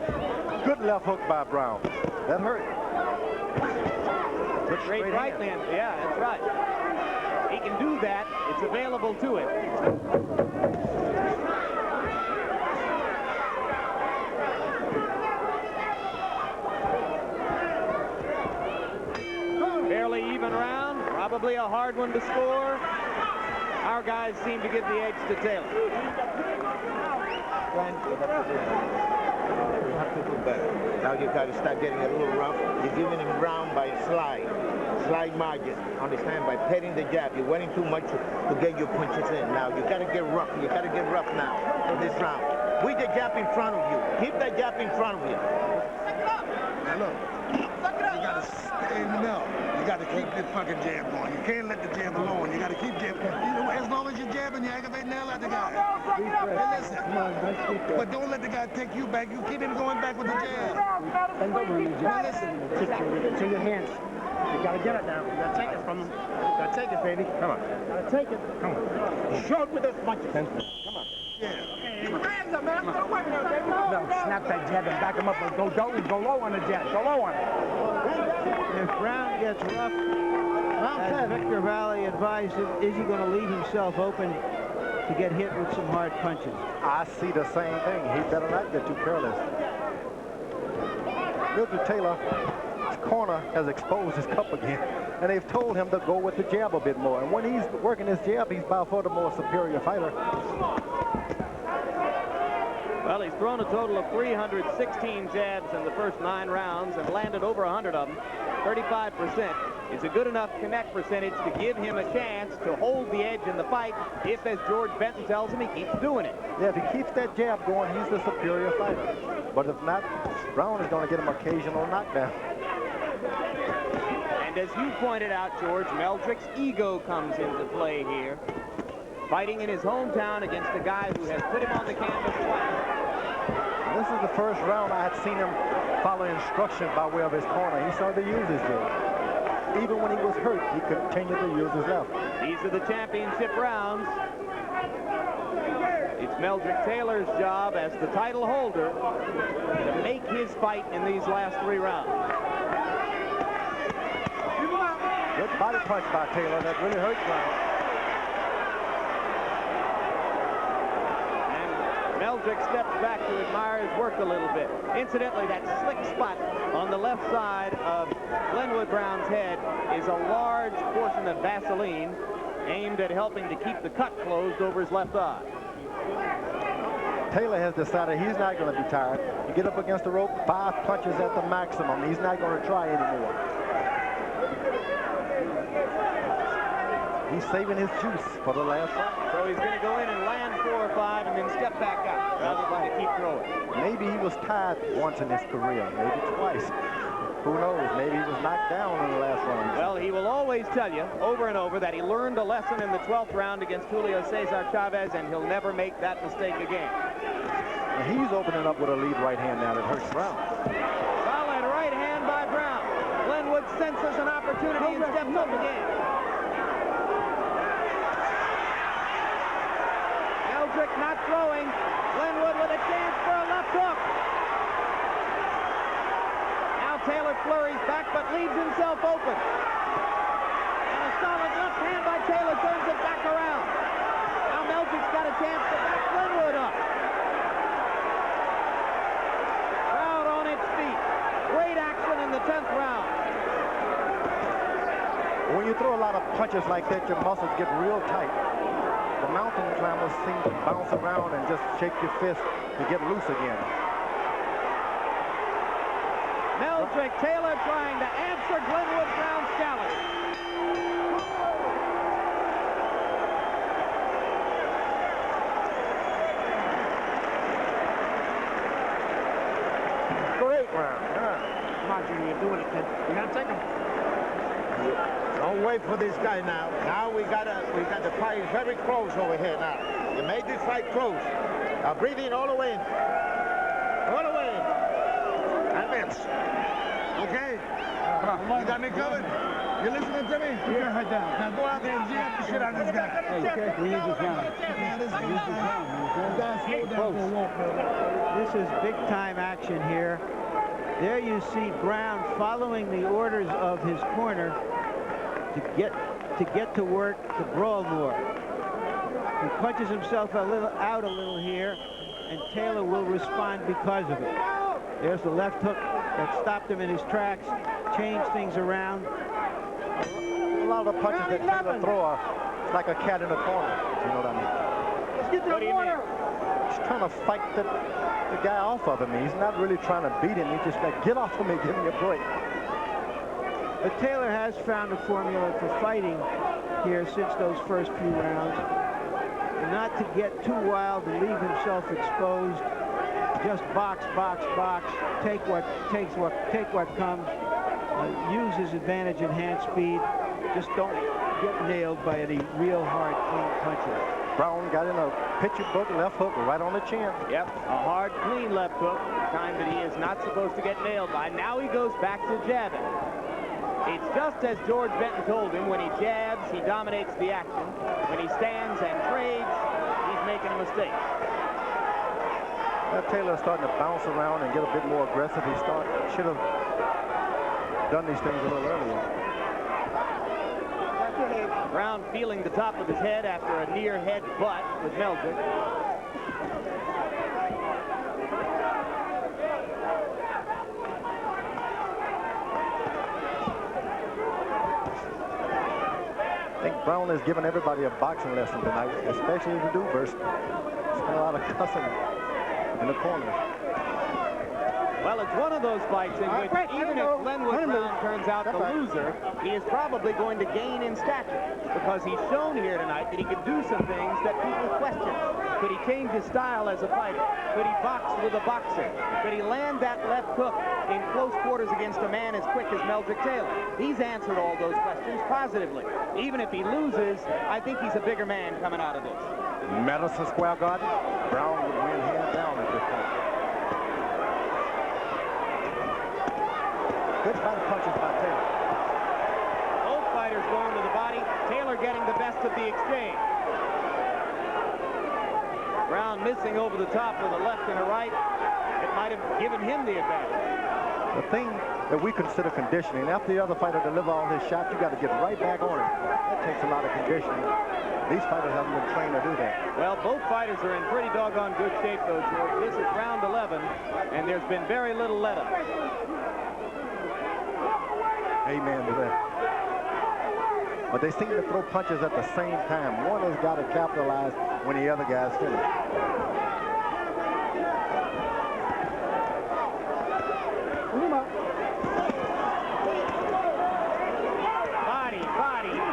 Good left hook by Brown. That hurt. Good
Great right hand. Yeah, that's right. He can do that. It's available to him. Fairly even round. Probably a hard one to score. Our guys seem to give the edge to Taylor.
You have to do better. Now you got to start getting a little rough. You're giving him round by slide margin. Understand? By petting the jab. You're waiting too much to get your punches in. Now you got to get rough. You got to get rough now in this round. With the jab in front of you. Keep that jab in front of you.
Now look, you got to stay in the middle. You got to keep this fucking jab going. You can't let the jab alone. You got to keep jabbing. You know, as long as you're jabbing, you aggravate the hell out the guy. Hey, listen. But don't let the guy take you back. You keep him going back with the jab. Now listen.
To your hands. You gotta get it now. You gotta take it from him. You gotta take it, baby. Come on. You gotta take it. Come on. Show it with those punches. Come on.
Yeah.
Hands up, man. No, snap that jab and back him up and go low on the jab. Go low on it.
If Brown gets rough, as Victor Valley advised him, is he going to leave himself open to get hit with some hard punches?
I see the same thing. He better not get too careless. Meldrick Taylor's corner has exposed his cup again, and they've told him to go with the jab a bit more. And when he's working his jab, he's by far the more superior fighter.
Well, he's thrown a total of 316 jabs in the first 9 rounds and landed over 100 of them. 35% is a good enough connect percentage to give him a chance to hold the edge in the fight if, as George Benton tells him, he keeps doing it.
Yeah, if he keeps that jab going, he's the superior fighter. But if not, Brown is going to get him occasional knockdown.
And as you pointed out, George, Meldrick's ego comes into play here. Fighting in his hometown against a guy who has put him on the canvas twice.
This is the first round I had seen him follow instructions by way of his corner. He started to use his jab. Even when he was hurt, he continued to use his left.
These are the championship rounds. It's Meldrick Taylor's job as the title holder to make his fight in these last 3 rounds.
Good body punch by Taylor. That really hurt Brown.
Meldrick steps back to admire his work a little bit. Incidentally, that slick spot on the left side of Glenwood Brown's head is a large portion of Vaseline aimed at helping to keep the cut closed over his left eye.
Taylor has decided he's not going to be tired. You get up against the rope, 5 punches at the maximum. He's not going to try anymore. He's saving his juice for the last round.
So he's going to go in and land 4 or 5 and then step back out rather than to keep throwing.
Maybe he was tired once in his career, maybe twice. Who knows? Maybe he was knocked down in the last round.
Well, he will always tell you over and over that he learned a lesson in the 12th round against Julio Cesar Chavez, and he'll never make that mistake again.
And he's opening up with a lead right hand now that hurts Brown.
Solid right hand by Brown. Glenwood senses an opportunity and steps up again. Meldrick not throwing. Glenwood with a chance for a left hook. Now Taylor flurries back but leaves himself open. And a solid left hand by Taylor turns it back around. Now Meldrick's got a chance to back Glenwood up. Crowd on its feet. Great action in the 10th round.
When you throw a lot of punches like that, your muscles get real tight. The mountain climbers seem to bounce around and just shake your fist to get loose again.
Meldrick Taylor trying to answer Glenwood Brown's challenge.
Great round. Come on, Junior, you're doing it, kid. You gotta take him. Don't wait for this guy now. Now we got the fight very close over here now. You made this fight close. Now breathe in all the way in. All the way in. Advance. Okay? You got me covered? You listening to me?
Put your head down.
Now go out there and jam the shit out of this guy.
Hey, we need this down. You guys slow down for a walk, man.
This is big-time action here. There you see Brown following the orders of his corner to get to work to brawl more. He punches himself out a little here, and Taylor will respond because of it. There's the left hook that stopped him in his tracks, changed things around.
A lot of the punches that Taylor throw are like a cat in a corner, if you know what I mean.
Let's get to the water.
He's trying to fight the guy off of him. He's not really trying to beat him. He's just like, get off of me, give me a break.
But Taylor has found a formula for fighting here since those first few rounds. Not to get too wild, to leave himself exposed. Just box, box, box. Take what comes. Use his advantage in hand speed. Just don't get nailed by any real hard, clean punches.
Brown got in a picture book left hook right on the chin.
Yep, a hard, clean left hook, the kind that he is not supposed to get nailed by. Now he goes back to jabbing. It's just as George Benton told him, when he jabs, he dominates the action. When he stands and trades, he's making a mistake.
Now Taylor's starting to bounce around and get a bit more aggressive. He should have done these things a little earlier.
Brown feeling the top of his head after a near head butt with Meldrick.
I think Brown has given everybody a boxing lesson tonight, especially the Duvers. Spent a lot of cussing in the corner.
Well, it's one of those fights in which even if Glenwood Brown turns out the loser, he is probably going to gain in stature because he's shown here tonight that he could do some things that people question. Could he change his style as a fighter? Could he box with a boxer? Could he land that left hook in close quarters against a man as quick as Meldrick Taylor? He's answered all those questions positively. Even if he loses, I think he's a bigger man coming out of this.
Madison Square Garden, Brown would win hands down at this point. Good fight punches by Taylor.
Both fighters going to the body. Taylor getting the best of the exchange. Brown missing over the top with a left and a right. It might have given him the advantage.
The thing that we consider conditioning, after the other fighter delivers all his shots, you got to get right back on it. That takes a lot of conditioning. These fighters haven't been trained to do that.
Well, both fighters are in pretty doggone good shape, though, George. This is round 11, and there's been very little let-up.
Amen to that. But they seem to throw punches at the same time. One has got to capitalize when the other guy's finished.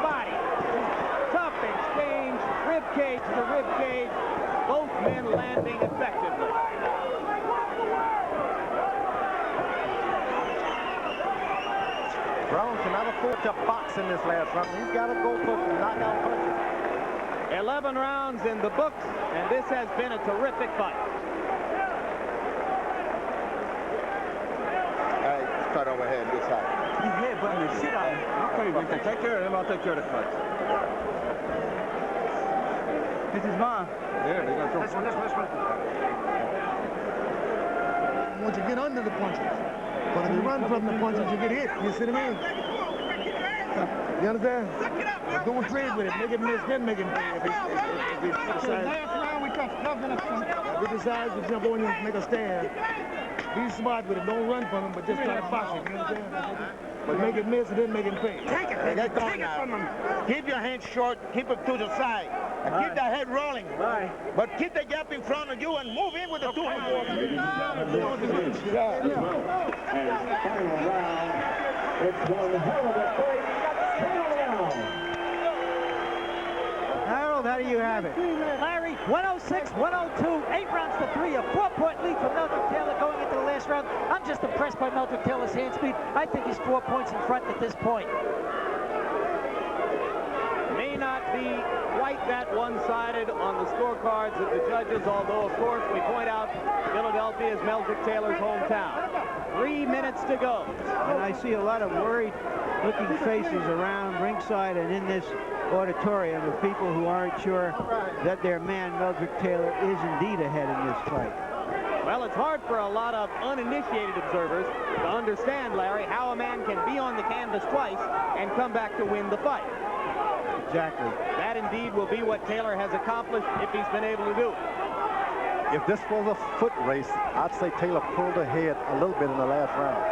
Body. Tough exchange, rib cage to rib cage. Both men landing effectively.
Brown cannot afford to box in this last round. He's got to go for some knockout punches.
11 rounds in the books, and this has been a terrific fight.
All right, let's cut overhead this side.
He's headbutting the shit out of him. Okay, we can take care of him. I'll take care of the fight. This is mine. Yeah, they're gonna throw. This one.
Once you get under the punches. But if you run from the punches, you get hit. You see what I mean? You understand? Don't trade with it. Make it miss, then make it pay. If he decides to jump on you and make a stand, be smart with it. Don't run from him, but just try to box him. You understand? But make it miss and then make him pay.
Take it from him. Keep your hands short. Keep it to the side. And keep that head rolling. But keep the gap in front of you and move in with the two hands.
Harold, how do you have it?
Larry, 106, 102, 8 rounds to 3, a 4-point lead for Meldrick Taylor going into the last round. I'm just impressed by Meldrick Taylor's hand speed. I think he's 4 points in front at this point.
May not be quite that one-sided on the scorecards of the judges, although, of course, we point out Philadelphia is Meldrick Taylor's hometown. 3 minutes to go.
And I see a lot of worried-looking faces around ringside and in this auditorium of people who aren't sure that their man, Meldrick Taylor, is indeed ahead in this fight.
Well, it's hard for a lot of uninitiated observers to understand, Larry, how a man can be on the canvas twice and come back to win the fight.
Exactly.
That indeed will be what Taylor has accomplished if he's been able to do it.
If this was a foot race, I'd say Taylor pulled ahead a little bit in the last round.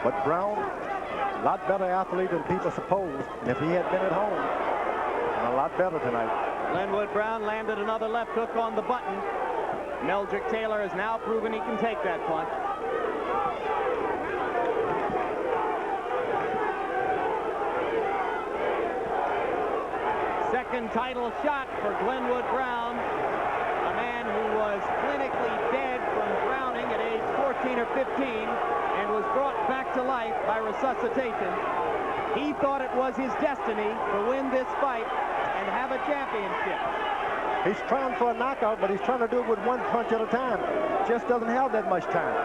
But Brown, a lot better athlete than people suppose. And if he had been at home, a lot better tonight.
Glenwood Brown landed another left hook on the button. Meldrick Taylor has now proven he can take that punch. Second title shot for Glenwood Brown, a man who was clinically dead from drowning at age 14 or 15 and was brought back to life by resuscitation. He thought it was his destiny to win this fight and have a championship.
He's trying for a knockout, but he's trying to do it with one punch at a time. Just doesn't have that much time.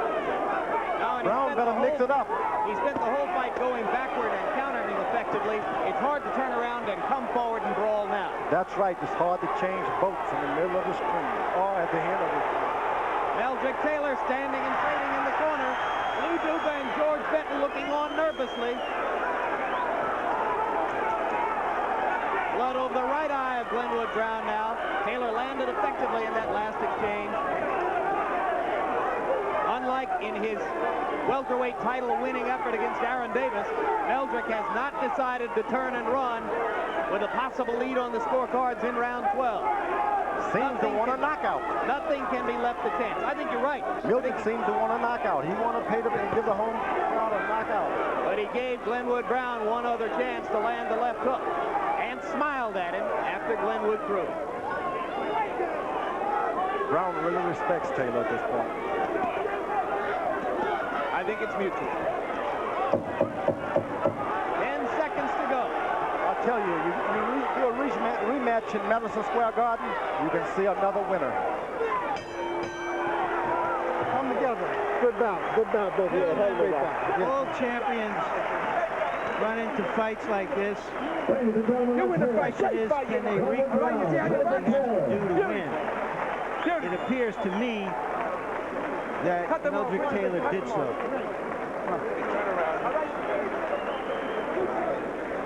Brown got to mix it up.
He spent the whole fight going backward and countering effectively. It's hard to turn around and come forward and brawl now.
That's right. It's hard to change boats in the middle of the screen or at the end of the screen.
Meldrick Taylor standing and trading in the corner. Lou Duba and George Benton looking on nervously. Blood over the right eye of Glenwood Brown now. Taylor landed effectively in that last exchange. Unlike in his welterweight title winning effort against Aaron Davis, Meldrick has not decided to turn and run with a possible lead on the scorecards in round 12.
Seems to want a knockout.
Nothing can be left to chance. I think you're right.
Meldrick seems to want a knockout. He wants to pay the and give the home crowd a knockout.
But he gave Glenwood Brown one other chance to land the left hook and smiled at him after Glenwood threw.
Brown really respects Taylor at this point.
I think it's mutual. 10 seconds to go.
I'll tell you, you do a rematch in Madison Square Garden, you can see another winner.
Come together. Good bout, both of you.
World champions run into fights like this,
You win the fight.
question is, can they regroup what they have to do to win? It appears to me that Meldrick Taylor did so.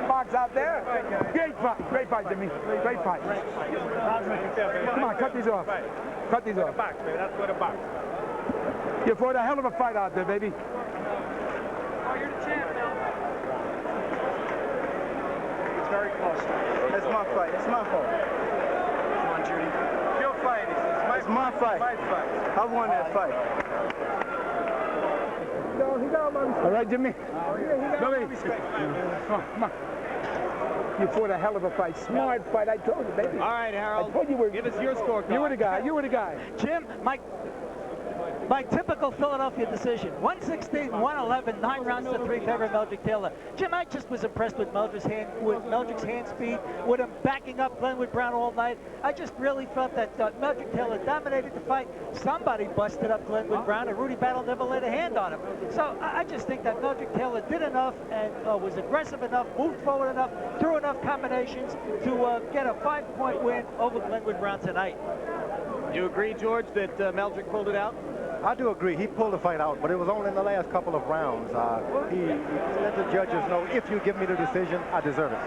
Box out there. Great fight, Jimmy. Great fight. Come on, cut these off. Cut these off.
Box, baby. That's where the box.
You fought a hell of a fight out there, baby.
Oh, you're the champ now.
It's very close.
It's my fight. It's my fault.
Come on, Judy. Your fight.
It's my fight.
My fight.
I won that fight.
All right, Jimmy. Jimmy. Come on. You fought a hell of a fight. Smart fight, I told you, baby.
All right, Harold.
I told you
give us your scorecard.
You were the guy. You were the guy.
Jim, my typical Philadelphia decision. 116-111, 9 rounds to 3, favor Meldrick Taylor. Jim, I just was impressed with Meldrick's hand speed, with him backing up Glenwood Brown all night. I just really felt that Meldrick Taylor dominated the fight. Somebody busted up Glenwood Brown, and Rudy Battle never laid a hand on him. So I just think that Meldrick Taylor did enough and was aggressive enough, moved forward enough, threw enough combinations to get a 5-point win over Glenwood Brown tonight.
You agree, George, that Meldrick pulled it out?
I do agree. He pulled the fight out, but it was only in the last couple of rounds. He let the judges know, if you give me the decision, I deserve it.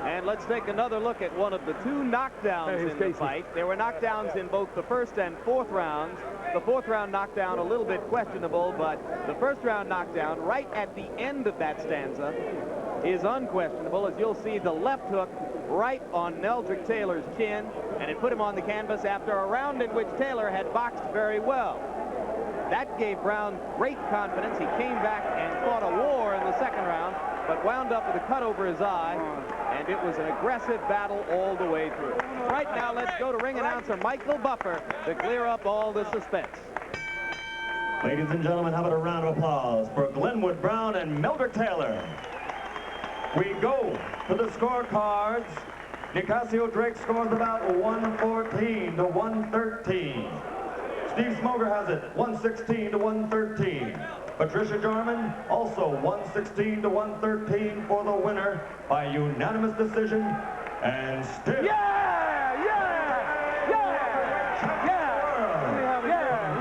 And let's take another look at one of the 2 knockdowns in the fight. There were knockdowns in both the first and fourth rounds. The fourth round knockdown a little bit questionable, but the first round knockdown right at the end of that stanza is unquestionable, as you'll see the left hook right on Meldrick Taylor's chin, and it put him on the canvas after a round in which Taylor had boxed very well. That gave Brown great confidence. He came back and fought a war in the second round, but wound up with a cut over his eye, and it was an aggressive battle all the way through. Right now, let's go to ring announcer Michael Buffer to clear up all the suspense.
Ladies and gentlemen, how about a round of applause for Glenwood Brown and Meldrick Taylor. We go to the scorecards. Nicasio Drake scores about 114 to 113. Steve Smoger has it 116 to 113. Patricia Jarman also 116 to 113 for the winner by unanimous decision. And still.
Yeah!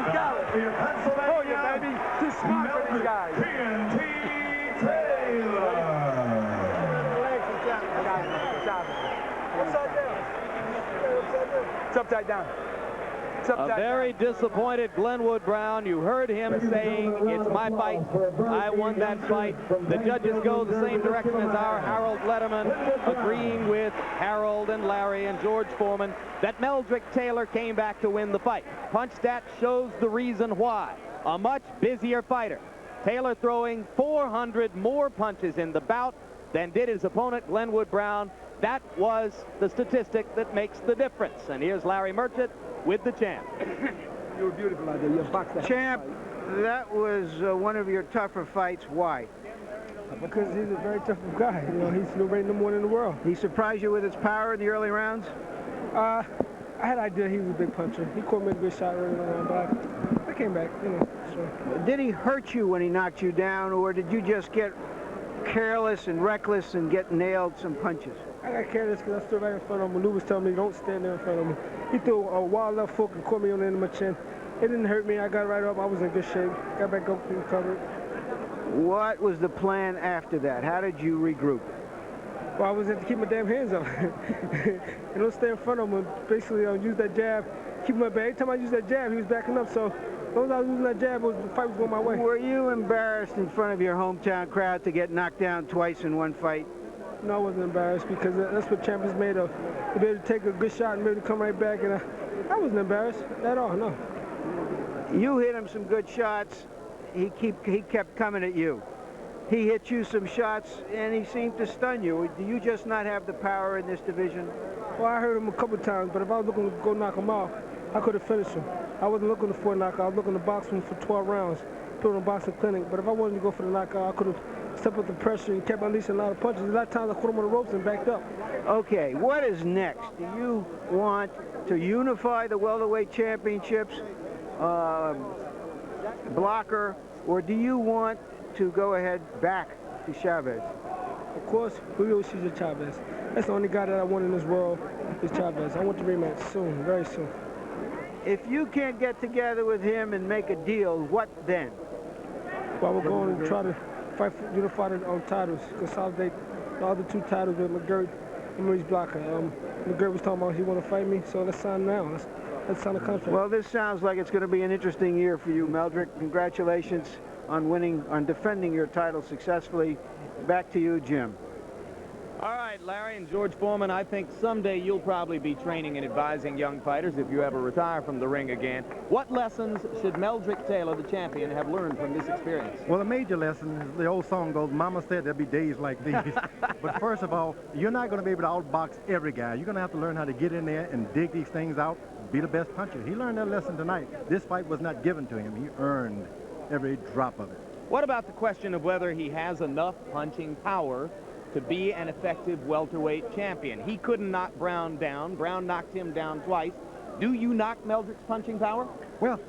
We got it.
Pennsylvania.
Oh, yeah, baby. Too smart for these guys.
TNT Taylor.
It's upside down.
A very disappointed Glenwood Brown. You heard him saying, it's my fight. I won that fight. The judges go the same direction as our Harold Letterman, agreeing with Harold and Larry and George Foreman that Meldrick Taylor came back to win the fight. Punch stat shows the reason why. A much busier fighter. Taylor throwing 400 more punches in the bout than did his opponent, Glenwood Brown. That was the statistic that makes the difference. And here's Larry Merchant with the champ.
You were beautiful out there. You boxed that.
Champ, that was one of your tougher fights. Why?
Because he's a very tough guy. You know, he's rated number 1 in the world.
He surprised you with his power in the early rounds?
I had an idea he was a big puncher. He caught me a good shot early on, but I came back, you know. So.
Did he hurt you when he knocked you down, or did you just get careless and reckless and get nailed some punches?
I got careless because I stood right in front of him. Lou was telling me, don't stand there in front of me. He threw a wild left hook and caught me on the end of my chin. It didn't hurt me. I got right up. I was in good shape. Got back up and recovered.
What was the plan after that? How did you regroup?
Well, I was had to keep my damn hands up. And don't stay in front of him. Basically, use that jab. Keep my back. Every time I used that jab, he was backing up. So as long as I was using that jab, the fight was going my way.
Were you embarrassed in front of your hometown crowd to get knocked down twice in one fight?
No, I wasn't embarrassed because that's what champions made of. To be able to take a good shot and be able to come right back. And I wasn't embarrassed at all, no.
You hit him some good shots. He kept coming at you. He hit you some shots, and he seemed to stun you. Do you just not have the power in this division?
Well, I hurt him a couple times, but if I was looking to go knock him out, I could have finished him. I wasn't looking for a knockout. I was looking to box him for 12 rounds, put him in a boxing clinic. But if I wanted to go for the knockout, I could have stepped up the pressure and kept unleashing a lot of punches. A lot of times I caught him on the ropes and backed up.
Okay, what is next? Do you want to unify the welterweight championships, blocker, or do you want to go ahead back to Chavez?
Of course, Julio Cesar Chavez. That's the only guy that I want in this world is Chavez. I want the rematch soon, very soon.
If you can't get together with him and make a deal, what then?
Well, we're going to try to fight for unified titles, consolidate the other 2 titles with McGirt and Maurice Blocker. McGirt was talking about he want to fight me, so let's sign now. Let's sign a contract.
Well, this sounds like it's going to be an interesting year for you, Meldrick. Congratulations on defending your title successfully. Back to you, Jim.
All right, Larry and George Foreman, I think someday you'll probably be training and advising young fighters if you ever retire from the ring again. What lessons should Meldrick Taylor, the champion, have learned from this experience?
Well, the major lesson is the old song goes, Mama said there'll be days like these. But first of all, you're not going to be able to outbox every guy. You're going to have to learn how to get in there and dig these things out, be the best puncher. He learned that lesson tonight. This fight was not given to him. He earned every drop of it.
What about the question of whether he has enough punching power to be an effective welterweight champion? He couldn't knock Brown down. Brown knocked him down twice. Do you knock Meldrick's punching power?
Well,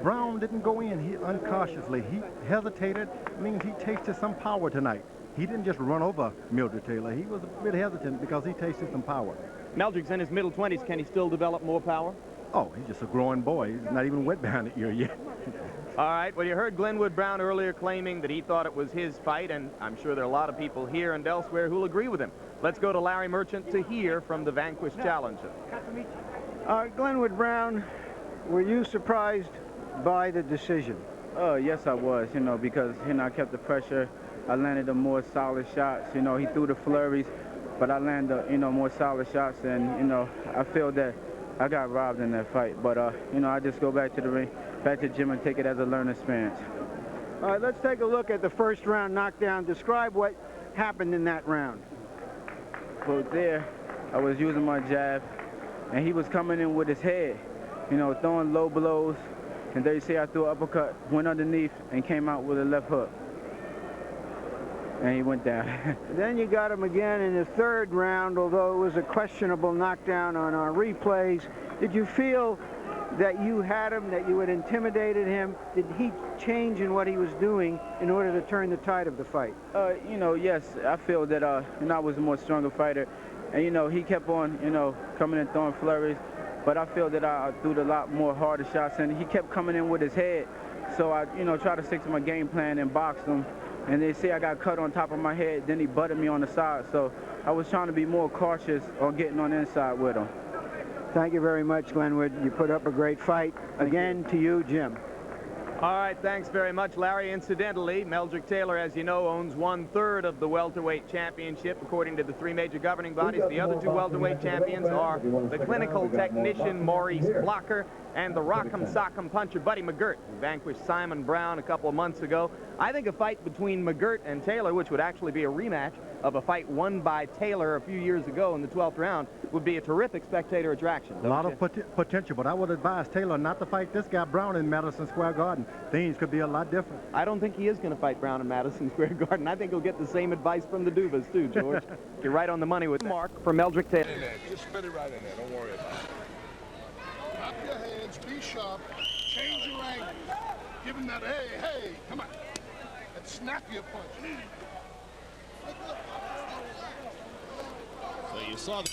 Brown didn't go in. He uncautiously. He hesitated. Means he tasted some power tonight. He didn't just run over Meldrick Taylor. He was a bit hesitant because he tasted some power.
Meldrick's in his middle 20s. Can he still develop more power?
Oh, he's just a growing boy. He's not even wet behind the ear yet.
All right, well, you heard Glenwood Brown earlier claiming that he thought it was his fight, and I'm sure there are a lot of people here and elsewhere who'll agree with him. Let's go to Larry Merchant to hear from the vanquished challenger.
Glenwood Brown, were you surprised by the decision?
Yes, I was, because, I kept the pressure. I landed the more solid shots. He threw the flurries, but I landed, more solid shots, and, I feel that I got robbed in that fight. But, I just go back to the ring, back to the gym, and take it as a learning experience.
All right, let's take a look at the first round knockdown. Describe what happened in that round.
Well, there, I was using my jab, and he was coming in with his head, throwing low blows. And there you see I threw an uppercut, went underneath, and came out with a left hook. And he went down.
Then you got him again in the third round, although it was a questionable knockdown on our replays. Did you feel that you had him, that you had intimidated him? Did he change in what he was doing in order to turn the tide of the fight?
Yes, I feel that, I was a more stronger fighter. And, he kept on, coming and throwing flurries. But I feel that I threw a lot more harder shots, and he kept coming in with his head. So I, tried to stick to my game plan and boxed him. And they say I got cut on top of my head, then he butted me on the side. So I was trying to be more cautious on getting on the inside with him.
Thank you very much, Glenwood. You put up a great fight. Again, to you, Jim.
All right, thanks very much, Larry. Incidentally, Meldrick Taylor, as you know, owns 1/3 of the welterweight championship, according to the 3 major governing bodies. The other 2 welterweight champions are the clinical technician Maurice Blocker and the rock'em sock'em puncher Buddy McGirt, who vanquished Simon Brown a couple of months ago. I think a fight between McGirt and Taylor, which would actually be a rematch of a fight won by Taylor a few years ago in the 12th round, would be a terrific spectator attraction.
A lot of potential, but I would advise Taylor not to fight this guy Brown in Madison Square Garden. Things could be a lot different.
I don't think he is going to fight Brown in Madison Square Garden. I think he'll get the same advice from the Duvas, too, George. You're right on the money with Mark for Meldrick Taylor.
Just spit it right in there. Don't worry about it. Drop your hands. Be sharp. Change your angle. Give him that, hey, come on. And snap your punch.
So you saw the